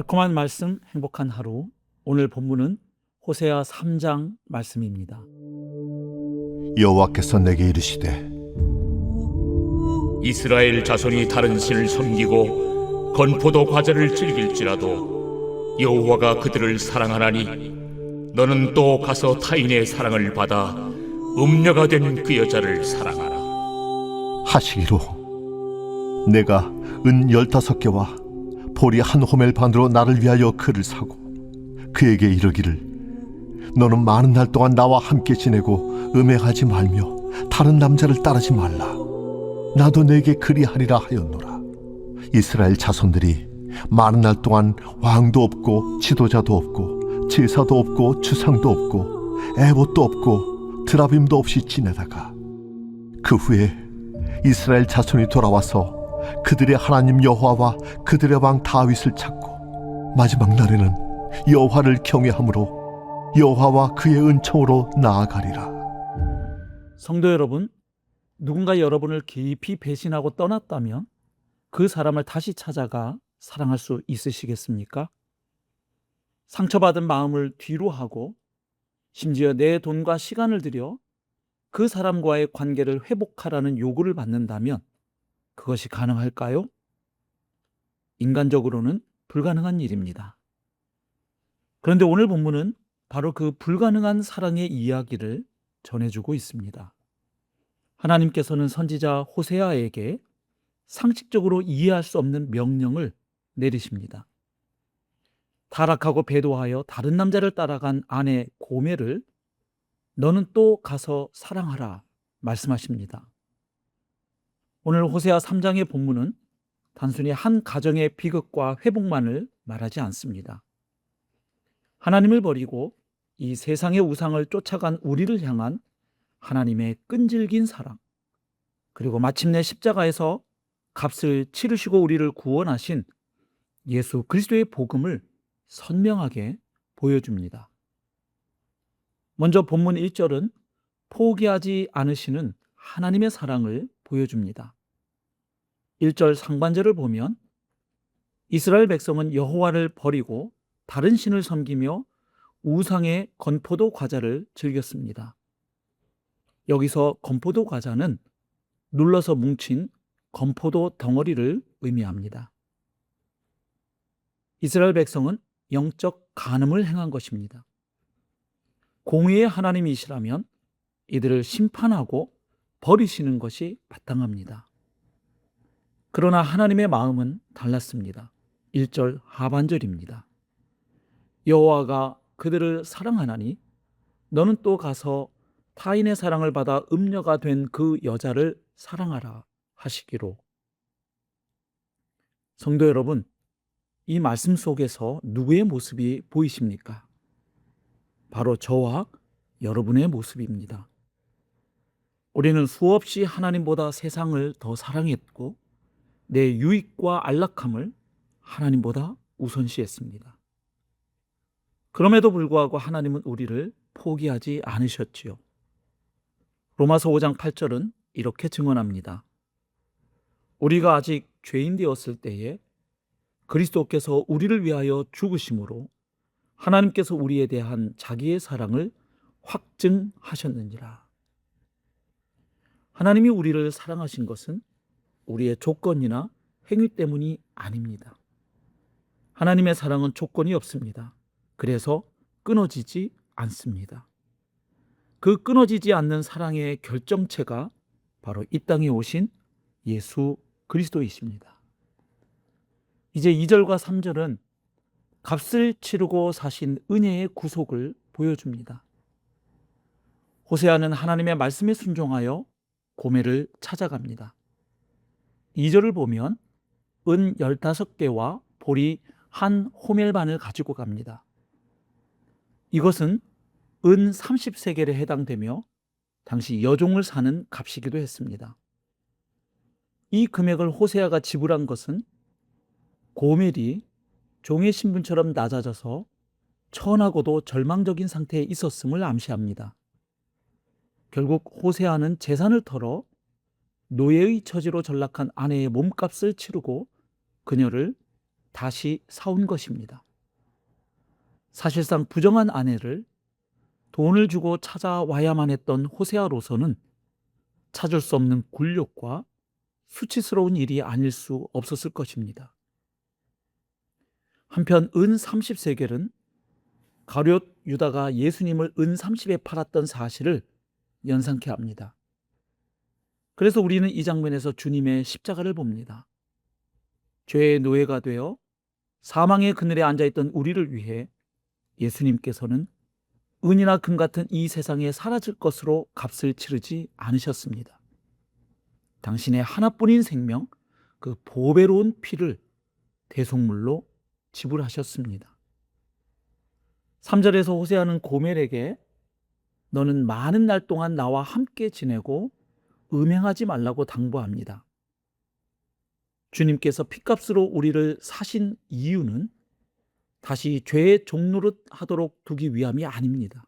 달콤한 말씀, 행복한 하루. 오늘 본문은 호세아 3장 말씀입니다. 여호와께서 내게 이르시되 이스라엘 자손이 다른 신을 섬기고 건포도 과자를 즐길지라도 여호와가 그들을 사랑하나니 너는 또 가서 타인의 사랑을 받아 음녀가 된 그 여자를 사랑하라. 하시기로 내가 은 15개와 보리 한 호멜 반으로 나를 위하여 그를 사고 그에게 이르기를 너는 많은 날 동안 나와 함께 지내고 음행하지 말며 다른 남자를 따르지 말라. 나도 내게 그리하리라 하였노라. 이스라엘 자손들이 많은 날 동안 왕도 없고 지도자도 없고 제사도 없고 주상도 없고 에봇도 없고 드라빔도 없이 지내다가 그 후에 이스라엘 자손이 돌아와서 그들의 하나님 여호와와 그들의 왕 다윗을 찾고 마지막 날에는 여호와를 경외함으로 여호와와 그의 은총으로 나아가리라. 성도 여러분, 누군가 여러분을 깊이 배신하고 떠났다면 그 사람을 다시 찾아가 사랑할 수 있으시겠습니까? 상처받은 마음을 뒤로 하고 심지어 내 돈과 시간을 들여 그 사람과의 관계를 회복하라는 요구를 받는다면 그것이 가능할까요? 인간적으로는 불가능한 일입니다. 그런데 오늘 본문은 바로 그 불가능한 사랑의 이야기를 전해주고 있습니다. 하나님께서는 선지자 호세아에게 상식적으로 이해할 수 없는 명령을 내리십니다. 타락하고 배도하여 다른 남자를 따라간 아내 고멜을 너는 또 가서 사랑하라 말씀하십니다. 오늘 호세아 3장의 본문은 단순히 한 가정의 비극과 회복만을 말하지 않습니다. 하나님을 버리고 이 세상의 우상을 쫓아간 우리를 향한 하나님의 끈질긴 사랑, 그리고 마침내 십자가에서 값을 치르시고 우리를 구원하신 예수 그리스도의 복음을 선명하게 보여줍니다. 먼저 본문 1절은 포기하지 않으시는 하나님의 사랑을 보여줍니다. 1절 상반절을 보면 이스라엘 백성은 여호와를 버리고 다른 신을 섬기며 우상의 건포도 과자를 즐겼습니다. 여기서 건포도 과자는 눌러서 뭉친 건포도 덩어리를 의미합니다. 이스라엘 백성은 영적 간음을 행한 것입니다. 공의의 하나님이시라면 이들을 심판하고 버리시는 것이 마땅합니다. 그러나 하나님의 마음은 달랐습니다. 1절 하반절입니다. 여호와가 그들을 사랑하나니 너는 또 가서 타인의 사랑을 받아 음녀가 된 그 여자를 사랑하라 하시기로. 성도 여러분, 이 말씀 속에서 누구의 모습이 보이십니까? 바로 저와 여러분의 모습입니다. 우리는 수없이 하나님보다 세상을 더 사랑했고 내 유익과 안락함을 하나님보다 우선시했습니다. 그럼에도 불구하고 하나님은 우리를 포기하지 않으셨지요. 로마서 5장 8절은 이렇게 증언합니다. 우리가 아직 죄인 되었을 때에 그리스도께서 우리를 위하여 죽으심으로 하나님께서 우리에 대한 자기의 사랑을 확증하셨느니라. 하나님이 우리를 사랑하신 것은 우리의 조건이나 행위 때문이 아닙니다. 하나님의 사랑은 조건이 없습니다. 그래서 끊어지지 않습니다. 그 끊어지지 않는 사랑의 결정체가 바로 이 땅에 오신 예수 그리스도이십니다. 이제 2절과 3절은 값을 치르고 사신 은혜의 구속을 보여줍니다. 호세아는 하나님의 말씀에 순종하여 고멜을 찾아갑니다. 2절을 보면 은 15개와 보리 한 호멜 반을 가지고 갑니다. 이것은 은 30세겔에 해당되며 당시 여종을 사는 값이기도 했습니다. 이 금액을 호세아가 지불한 것은 고멜이 종의 신분처럼 낮아져서 천하고도 절망적인 상태에 있었음을 암시합니다. 결국 호세아는 재산을 털어 노예의 처지로 전락한 아내의 몸값을 치르고 그녀를 다시 사온 것입니다. 사실상 부정한 아내를 돈을 주고 찾아와야만 했던 호세아로서는 찾을 수 없는 굴욕과 수치스러운 일이 아닐 수 없었을 것입니다. 한편 은 30세겔은 가룟 유다가 예수님을 은 30에 팔았던 사실을 연상케 합니다. 그래서 우리는 이 장면에서 주님의 십자가를 봅니다. 죄의 노예가 되어 사망의 그늘에 앉아있던 우리를 위해 예수님께서는 은이나 금 같은 이 세상에 사라질 것으로 값을 치르지 않으셨습니다. 당신의 하나뿐인 생명, 그 보배로운 피를 대속물로 지불하셨습니다. 3절에서 호세아는 고멜에게 너는 많은 날 동안 나와 함께 지내고 음행하지 말라고 당부합니다. 주님께서 핏값으로 우리를 사신 이유는 다시 죄의 종노릇 하도록 두기 위함이 아닙니다.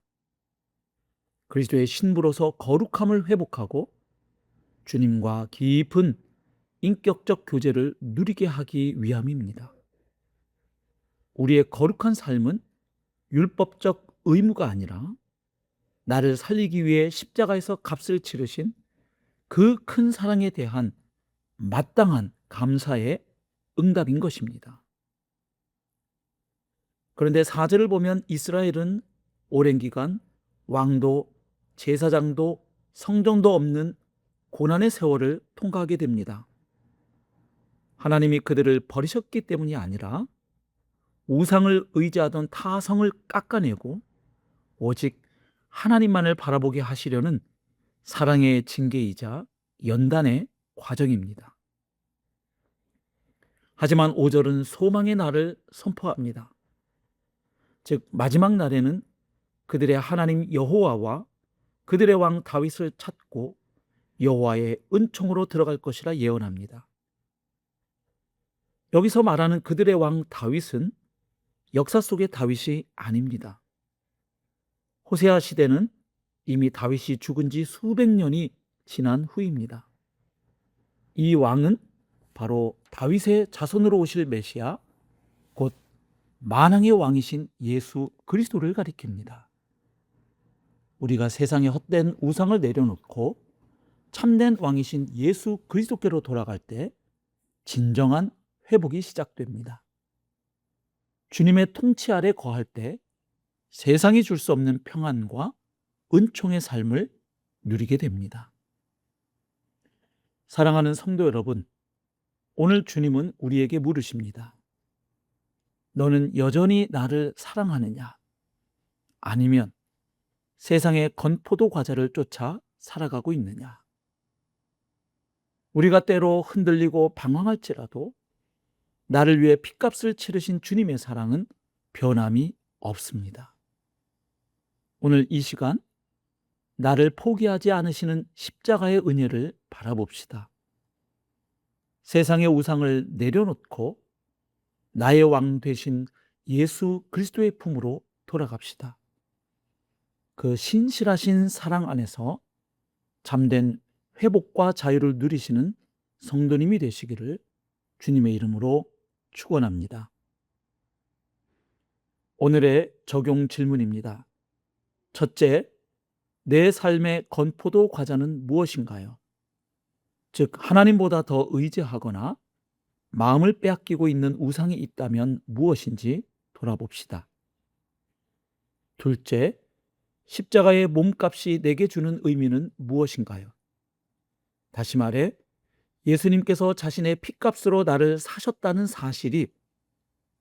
그리스도의 신부로서 거룩함을 회복하고 주님과 깊은 인격적 교제를 누리게 하기 위함입니다. 우리의 거룩한 삶은 율법적 의무가 아니라 나를 살리기 위해 십자가에서 값을 치르신 그 큰 사랑에 대한 마땅한 감사의 응답인 것입니다. 그런데 4절을 보면 이스라엘은 오랜 기간 왕도, 제사장도, 성전도 없는 고난의 세월을 통과하게 됩니다. 하나님이 그들을 버리셨기 때문이 아니라 우상을 의지하던 타성을 깎아내고 오직 하나님만을 바라보게 하시려는 사랑의 징계이자 연단의 과정입니다. 하지만 5절은 소망의 날을 선포합니다. 즉 마지막 날에는 그들의 하나님 여호와와 그들의 왕 다윗을 찾고 여호와의 은총으로 들어갈 것이라 예언합니다. 여기서 말하는 그들의 왕 다윗은 역사 속의 다윗이 아닙니다. 호세아 시대는 이미 다윗이 죽은 지 수백 년이 지난 후입니다. 이 왕은 바로 다윗의 자손으로 오실 메시아, 곧 만왕의 왕이신 예수 그리스도를 가리킵니다. 우리가 세상의 헛된 우상을 내려놓고 참된 왕이신 예수 그리스도께로 돌아갈 때 진정한 회복이 시작됩니다. 주님의 통치 아래 거할 때 세상이 줄 수 없는 평안과 은총의 삶을 누리게 됩니다. 사랑하는 성도 여러분, 오늘 주님은 우리에게 물으십니다. 너는 여전히 나를 사랑하느냐? 아니면 세상의 건포도 과자를 쫓아 살아가고 있느냐? 우리가 때로 흔들리고 방황할지라도 나를 위해 핏값을 치르신 주님의 사랑은 변함이 없습니다. 오늘 이 시간 나를 포기하지 않으시는 십자가의 은혜를 바라봅시다. 세상의 우상을 내려놓고 나의 왕 되신 예수 그리스도의 품으로 돌아갑시다. 그 신실하신 사랑 안에서 잠든 회복과 자유를 누리시는 성도님이 되시기를 주님의 이름으로 축원합니다. 오늘의 적용 질문입니다. 첫째, 내 삶의 건포도 과자는 무엇인가요? 즉 하나님보다 더 의지하거나 마음을 빼앗기고 있는 우상이 있다면 무엇인지 돌아봅시다. 둘째, 십자가의 몸값이 내게 주는 의미는 무엇인가요? 다시 말해 예수님께서 자신의 핏값으로 나를 사셨다는 사실이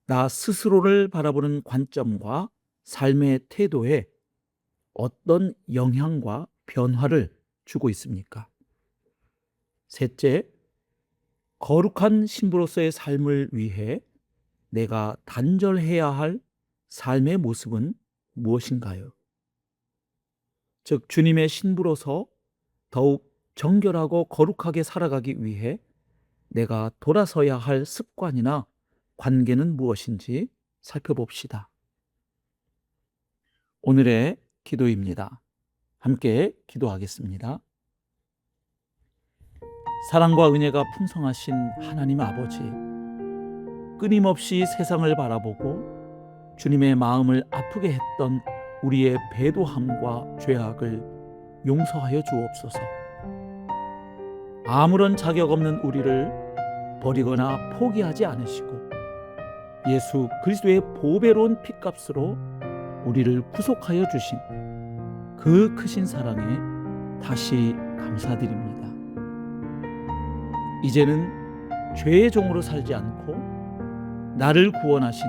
나 스스로를 바라보는 관점과 삶의 태도에 어떤 영향과 변화를 주고 있습니까? 셋째, 거룩한 신부로서의 삶을 위해 내가 단절해야 할 삶의 모습은 무엇인가요? 즉 주님의 신부로서 더욱 정결하고 거룩하게 살아가기 위해 내가 돌아서야 할 습관이나 관계는 무엇인지 살펴봅시다. 오늘의 기도입니다. 함께 기도하겠습니다. 사랑과 은혜가 풍성하신 하나님 아버지, 끊임없이 세상을 바라보고 주님의 마음을 아프게 했던 우리의 배도함과 죄악을 용서하여 주옵소서. 아무런 자격 없는 우리를 버리거나 포기하지 않으시고 예수 그리스도의 보배로운 피값으로 우리를 구속하여 주신 그 크신 사랑에 다시 감사드립니다. 이제는 죄의 종으로 살지 않고 나를 구원하신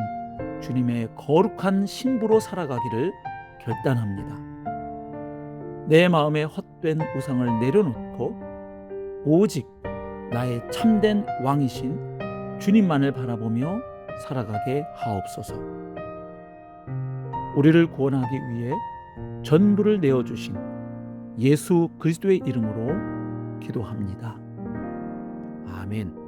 주님의 거룩한 신부로 살아가기를 결단합니다. 내 마음에 헛된 우상을 내려놓고 오직 나의 참된 왕이신 주님만을 바라보며 살아가게 하옵소서. 우리를 구원하기 위해 전부를 내어주신 예수 그리스도의 이름으로 기도합니다. 아멘.